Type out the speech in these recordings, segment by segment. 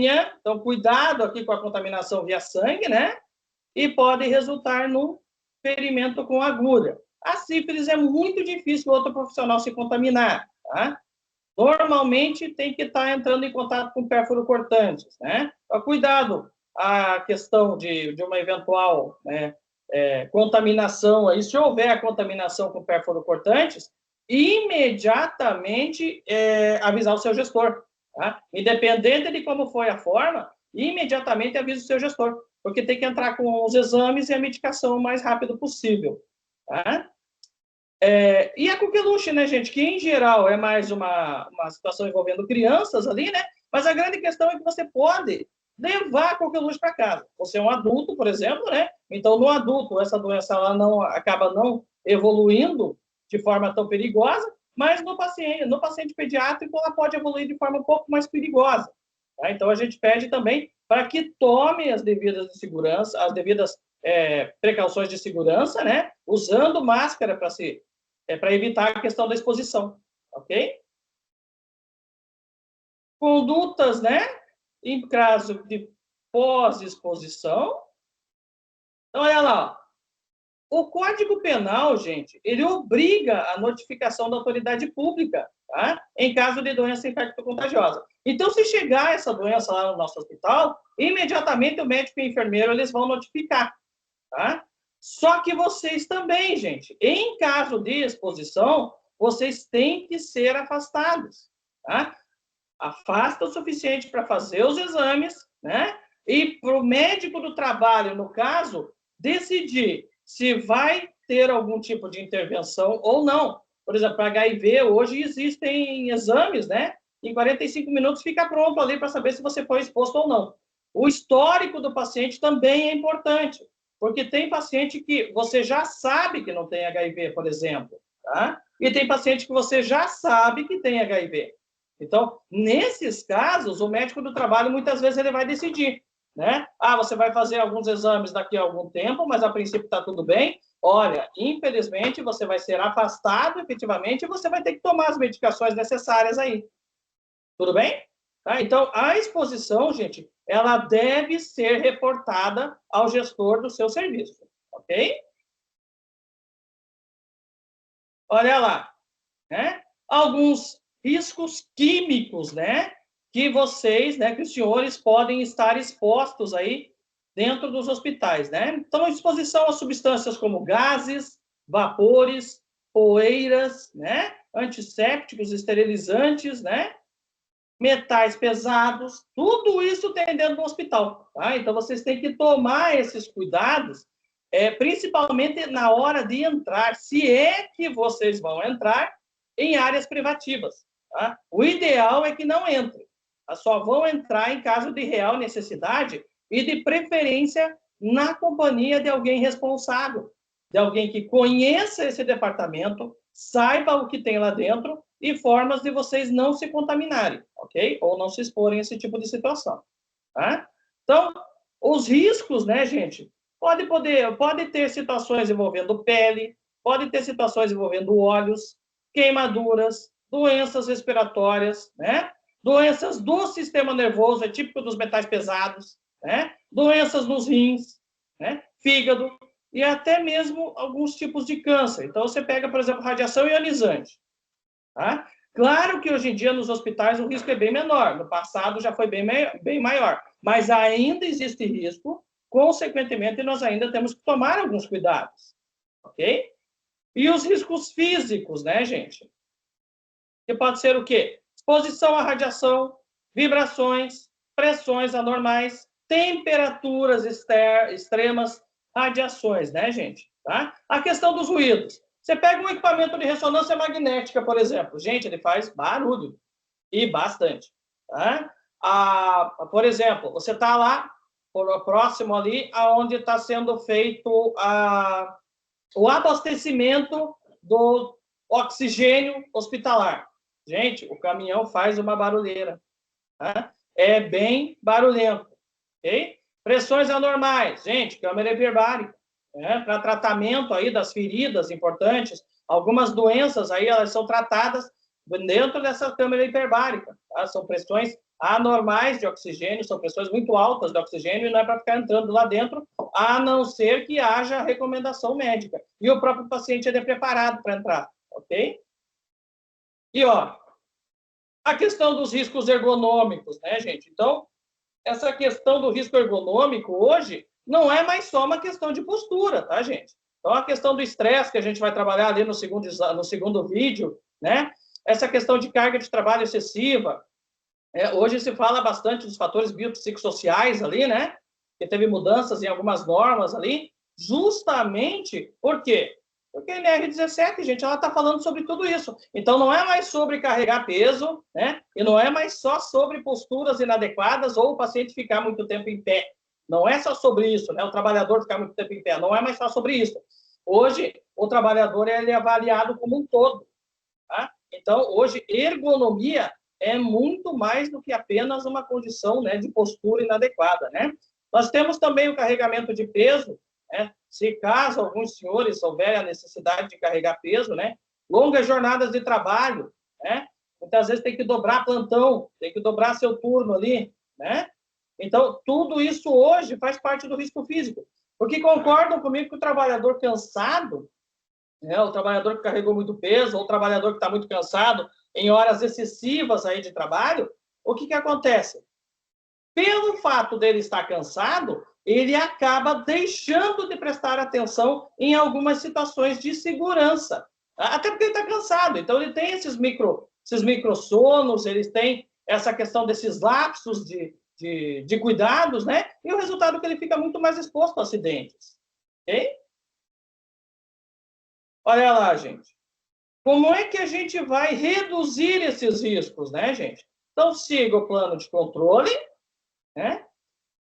Então, cuidado aqui com a contaminação via sangue, né? E pode resultar no ferimento com agulha. A sífilis é muito difícil o outro profissional se contaminar, tá? Normalmente tem que estar entrando em contato com pérfuro cortantes, né? Então, cuidado a questão de uma eventual, né, contaminação aí, se houver a contaminação com pérfuro cortantes, imediatamente avisar o seu gestor, tá? Independente de como foi a forma, imediatamente avisa o seu gestor, porque tem que entrar com os exames e a medicação o mais rápido possível, tá? E a coqueluche, né, gente, que em geral é mais uma situação envolvendo crianças ali, né, mas a grande questão é que você pode levar a coqueluche para casa. Você é um adulto, por exemplo, né, então no adulto essa doença ela acaba não evoluindo de forma tão perigosa, mas no paciente pediátrico ela pode evoluir de forma um pouco mais perigosa. Tá? Então a gente pede também para que tome as devidas de segurança, as devidas precauções de segurança, né, usando máscara para evitar a questão da exposição, ok? Condutas, né, em caso de pós-exposição. Então, olha lá, o Código Penal, gente, ele obriga a notificação da autoridade pública, tá? Em caso de doença infecto-contagiosa. Então, se chegar essa doença lá no nosso hospital, imediatamente o médico e o enfermeiro, eles vão notificar, tá? Só que vocês também, gente, em caso de exposição, vocês têm que ser afastados, tá? Afasta o suficiente para fazer os exames, né? E para o médico do trabalho, no caso, decidir se vai ter algum tipo de intervenção ou não. Por exemplo, para HIV, hoje existem exames, né? Em 45 minutos fica pronto ali para saber se você foi exposto ou não. O histórico do paciente também é importante, porque tem paciente que você já sabe que não tem HIV, por exemplo, tá? E tem paciente que você já sabe que tem HIV. Então, nesses casos, o médico do trabalho, muitas vezes, ele vai decidir, né? Você vai fazer alguns exames daqui a algum tempo, mas a princípio está tudo bem. Olha, infelizmente, você vai ser afastado efetivamente e você vai ter que tomar as medicações necessárias aí. Tudo bem? Tá? Então, a exposição, gente, ela deve ser reportada ao gestor do seu serviço, ok? Olha lá, né? Alguns riscos químicos, né? Que vocês, né, que os senhores podem estar expostos aí dentro dos hospitais, né? Então, exposição a substâncias como gases, vapores, poeiras, né? Antissépticos, esterilizantes, né? Metais pesados, tudo isso tem dentro do hospital, tá? Então, vocês têm que tomar esses cuidados, principalmente na hora de entrar, se é que vocês vão entrar em áreas privativas, tá? O ideal é que não entre, só vão entrar em caso de real necessidade e de preferência na companhia de alguém responsável, de alguém que conheça esse departamento, saiba o que tem lá dentro e formas de vocês não se contaminarem, ok? Ou não se exporem a esse tipo de situação, tá? Então, os riscos, né, gente? Pode ter situações envolvendo pele, pode ter situações envolvendo olhos, queimaduras, doenças respiratórias, né? Doenças do sistema nervoso, é típico dos metais pesados, né? Doenças nos rins, né? Fígado e até mesmo alguns tipos de câncer. Então, você pega, por exemplo, radiação ionizante. Tá? Claro que hoje em dia nos hospitais o risco é bem menor, no passado já foi bem maior, mas ainda existe risco, consequentemente nós ainda temos que tomar alguns cuidados, ok? E os riscos físicos, né, gente? Que pode ser o quê? Exposição à radiação, vibrações, pressões anormais, temperaturas extremas, radiações, né, gente? Tá? A questão dos ruídos. Você pega um equipamento de ressonância magnética, por exemplo. Gente, ele faz barulho. E bastante. Tá? Por exemplo, você está lá, próximo ali, aonde está sendo feito o abastecimento do oxigênio hospitalar. Gente, o caminhão faz uma barulheira. Tá? É bem barulhento. Ok? Pressões anormais. Gente, câmera hiperbárica. Para tratamento aí das feridas importantes. Algumas doenças aí, elas são tratadas dentro dessa câmera hiperbárica. Tá? São pressões anormais de oxigênio, são pressões muito altas de oxigênio e não é para ficar entrando lá dentro, a não ser que haja recomendação médica. E o próprio paciente é preparado para entrar, ok? E, ó, a questão dos riscos ergonômicos, né, gente? Então, essa questão do risco ergonômico hoje não é mais só uma questão de postura, tá, gente? Então, a questão do estresse, que a gente vai trabalhar ali no segundo vídeo, né? Essa questão de carga de trabalho excessiva. Hoje se fala bastante dos fatores biopsicossociais ali, né? Que teve mudanças em algumas normas ali, justamente por quê? Porque a NR17, gente, ela está falando sobre tudo isso. Então, não é mais sobre carregar peso, né? E não é mais só sobre posturas inadequadas ou o paciente ficar muito tempo em pé. Não é só sobre isso, né? O trabalhador ficar muito tempo em pé. Não é mais só sobre isso. Hoje, o trabalhador ele é avaliado como um todo, tá? Então, hoje, ergonomia é muito mais do que apenas uma condição, né, de postura inadequada, né? Nós temos também o carregamento de peso, né? Se caso alguns senhores houver a necessidade de carregar peso, né? Longas jornadas de trabalho, né? Muitas vezes tem que dobrar plantão, tem que dobrar seu turno ali, né? Então, tudo isso hoje faz parte do risco físico. Porque concordam comigo que o trabalhador cansado, né, o trabalhador que carregou muito peso, ou o trabalhador que está muito cansado, em horas excessivas aí de trabalho, o que acontece? Pelo fato dele estar cansado, ele acaba deixando de prestar atenção em algumas situações de segurança. Até porque ele está cansado. Então, ele tem esses microssonos, eles têm essa questão desses lapsos de cuidados, né? E o resultado é que ele fica muito mais exposto a acidentes. Ok? Olha lá, gente. Como é que a gente vai reduzir esses riscos, né, gente? Então, siga o plano de controle, né?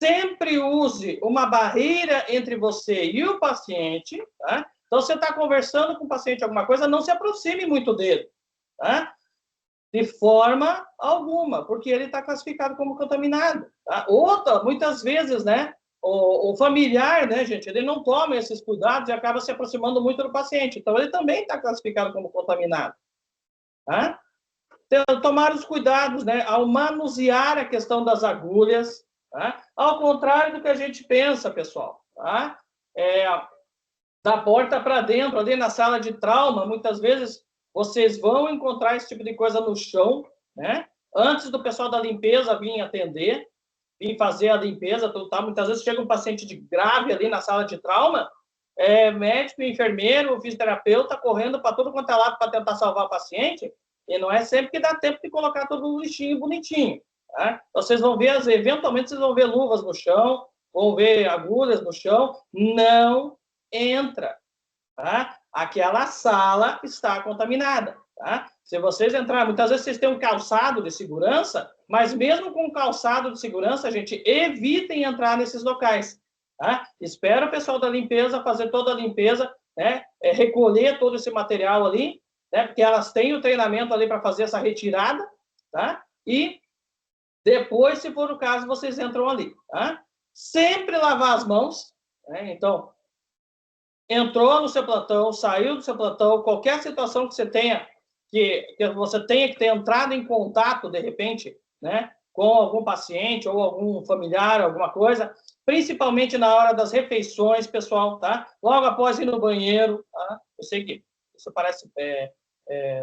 Sempre use uma barreira entre você e o paciente, tá? Então, você está conversando com o paciente alguma coisa, não se aproxime muito dele, tá? De forma alguma, porque ele está classificado como contaminado, tá? Outra, muitas vezes, né, o familiar, né, gente, ele não toma esses cuidados e acaba se aproximando muito do paciente, então ele também está classificado como contaminado, tá? Então, tomar os cuidados, né, ao manusear a questão das agulhas, tá? Ao contrário do que a gente pensa, pessoal, tá? Da porta para dentro, ali na sala de trauma, muitas vezes vocês vão encontrar esse tipo de coisa no chão, né? Antes do pessoal da limpeza vir atender, vir fazer a limpeza, tá? Muitas vezes chega um paciente de grave ali na sala de trauma, médico, enfermeiro, fisioterapeuta correndo para tudo quanto é lado para tentar salvar o paciente, e não é sempre que dá tempo de colocar todo o lixinho bonitinho, tá? Vocês vão ver, eventualmente vocês vão ver luvas no chão, vão ver agulhas no chão, não entra, tá? Aquela sala está contaminada, tá? Se vocês entrarem, muitas vezes vocês têm um calçado de segurança, mas mesmo com calçado de segurança, gente, evitem entrar nesses locais, tá? Espera o pessoal da limpeza fazer toda a limpeza, né? Recolher todo esse material ali, né? Porque elas têm o treinamento ali para fazer essa retirada, tá? E depois, se for o caso, vocês entram ali, tá? Sempre lavar as mãos, né? Então, entrou no seu plantão, saiu do seu plantão, qualquer situação que você tenha, que você tenha que ter entrado em contato, de repente, né, com algum paciente ou algum familiar, alguma coisa, principalmente na hora das refeições, pessoal, tá? Logo após ir no banheiro, tá? Eu sei que isso parece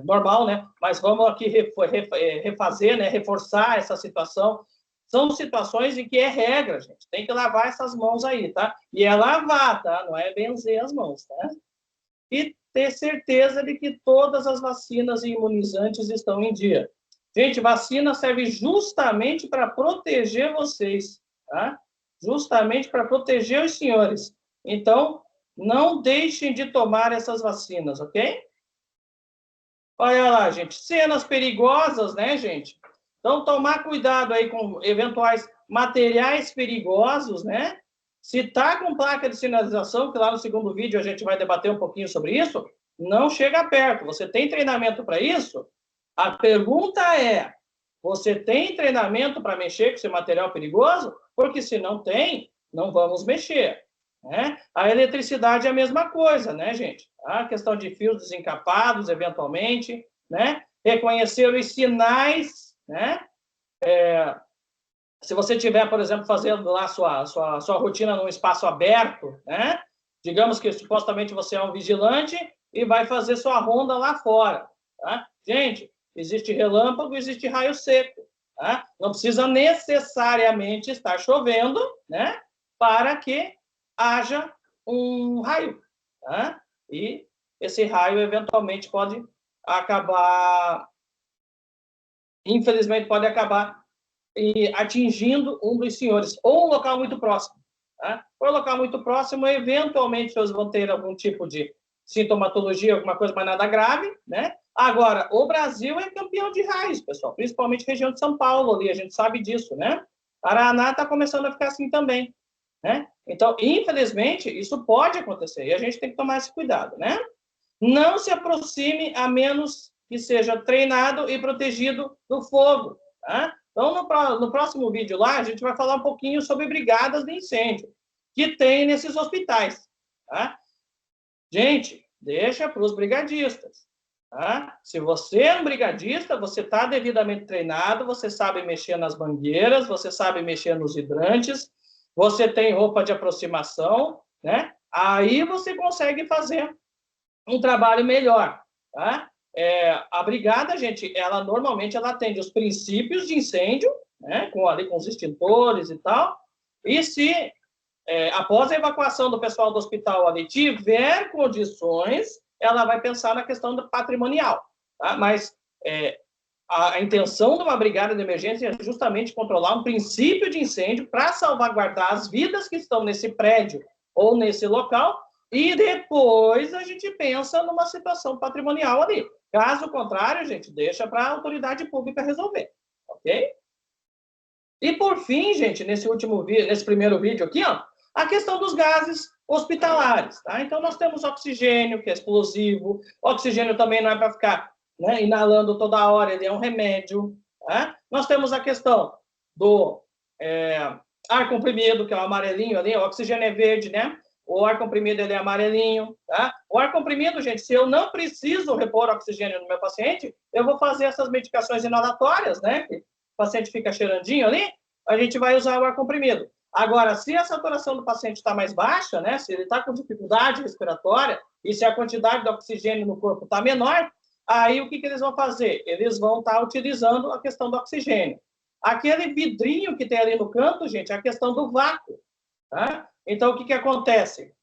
normal, né? Mas vamos aqui refazer, né? Reforçar essa situação. São situações em que é regra, gente. Tem que lavar essas mãos aí, tá? E é lavar, tá? Não é benzer as mãos, tá? E ter certeza de que todas as vacinas e imunizantes estão em dia. Gente, vacina serve justamente para proteger vocês, tá? Justamente para proteger os senhores. Então, não deixem de tomar essas vacinas, ok? Olha lá, gente. Cenas perigosas, né, gente? Então, tomar cuidado aí com eventuais materiais perigosos, né? Se está com placa de sinalização, que lá no segundo vídeo a gente vai debater um pouquinho sobre isso, não chega perto. Você tem treinamento para isso? A pergunta é, você tem treinamento para mexer com esse material perigoso? Porque se não tem, não vamos mexer, né? A eletricidade é a mesma coisa, né, gente? A questão de fios desencapados, eventualmente, né? Reconhecer os sinais, né? Se você tiver, por exemplo, fazendo lá sua rotina num espaço aberto, né? Digamos que supostamente você é um vigilante e vai fazer sua ronda lá fora, tá? Gente, existe relâmpago, existe raio seco, tá? Não precisa necessariamente estar chovendo, né? Para que haja um raio, tá? E esse raio eventualmente pode acabar, infelizmente, pode acabar atingindo um dos senhores, ou um local muito próximo. Tá? Por um local muito próximo, eventualmente, eles vão ter algum tipo de sintomatologia, alguma coisa, mas nada grave, né? Agora, o Brasil é campeão de raios, pessoal, principalmente região de São Paulo, ali, a gente sabe disso, né? Paraná está começando a ficar assim também, né? Então, infelizmente, isso pode acontecer, e a gente tem que tomar esse cuidado, né? Não se aproxime a menos que seja treinado e protegido do fogo, tá? Então, no próximo vídeo lá, a gente vai falar um pouquinho sobre brigadas de incêndio que tem nesses hospitais, tá? Gente, deixa para os brigadistas, tá? Se você é um brigadista, você está devidamente treinado, você sabe mexer nas mangueiras, você sabe mexer nos hidrantes, você tem roupa de aproximação, né? Aí você consegue fazer um trabalho melhor, tá? A brigada, gente, ela normalmente ela atende os princípios de incêndio, né, com os extintores e tal, e se após a evacuação do pessoal do hospital ali tiver condições, ela vai pensar na questão do patrimonial, tá? Mas a intenção de uma brigada de emergência é justamente controlar um princípio de incêndio para salvaguardar as vidas que estão nesse prédio ou nesse local, e depois a gente pensa numa situação patrimonial ali. Caso contrário, gente, deixa para a autoridade pública resolver, ok? E por fim, gente, nesse primeiro vídeo aqui, ó, a questão dos gases hospitalares, tá? Então nós temos oxigênio, que é explosivo. Oxigênio também não é para ficar, né, inalando toda hora, ele é um remédio, tá? Nós temos a questão do ar comprimido, que é o amarelinho ali, o oxigênio é verde, né? O ar comprimido ele é amarelinho, tá? O ar comprimido, gente, se eu não preciso repor oxigênio no meu paciente, eu vou fazer essas medicações inalatórias, né? Que o paciente fica cheirandinho ali, a gente vai usar o ar comprimido. Agora, se a saturação do paciente está mais baixa, né? Se ele está com dificuldade respiratória e se a quantidade de oxigênio no corpo está menor, aí o que eles vão fazer? Eles vão estar utilizando a questão do oxigênio. Aquele vidrinho que tem ali no canto, gente, é a questão do vácuo, tá? Então, o que acontece?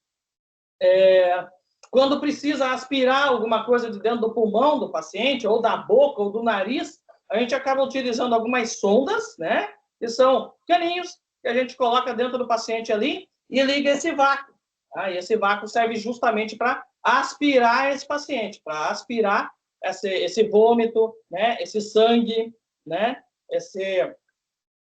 Quando precisa aspirar alguma coisa de dentro do pulmão do paciente, ou da boca, ou do nariz, a gente acaba utilizando algumas sondas, né? Que são caninhos que a gente coloca dentro do paciente ali e liga esse vácuo. Tá? E esse vácuo serve justamente para aspirar esse paciente, para aspirar esse vômito, né? Esse sangue, né?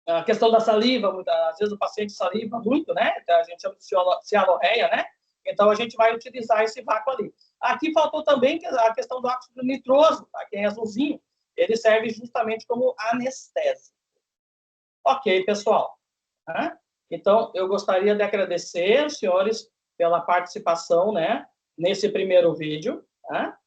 A questão da saliva, às vezes o paciente saliva muito, né? A gente chama de cialorreia, né? Então, a gente vai utilizar esse vácuo ali. Aqui faltou também a questão do óxido nitroso, tá? Que é azulzinho. Ele serve justamente como anestésico. Ok, pessoal. Tá? Então, eu gostaria de agradecer aos senhores pela participação, né? Nesse primeiro vídeo, tá?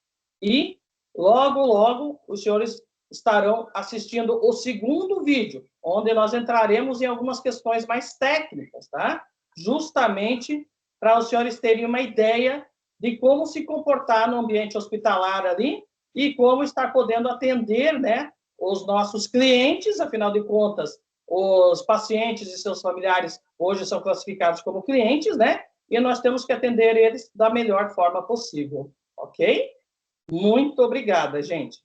E logo, logo, os senhores estarão assistindo o segundo vídeo, onde nós entraremos em algumas questões mais técnicas, tá? Justamente para os senhores terem uma ideia de como se comportar no ambiente hospitalar ali e como estar podendo atender, né, os nossos clientes, afinal de contas, os pacientes e seus familiares hoje são classificados como clientes, né? E nós temos que atender eles da melhor forma possível, ok? Muito obrigada, gente.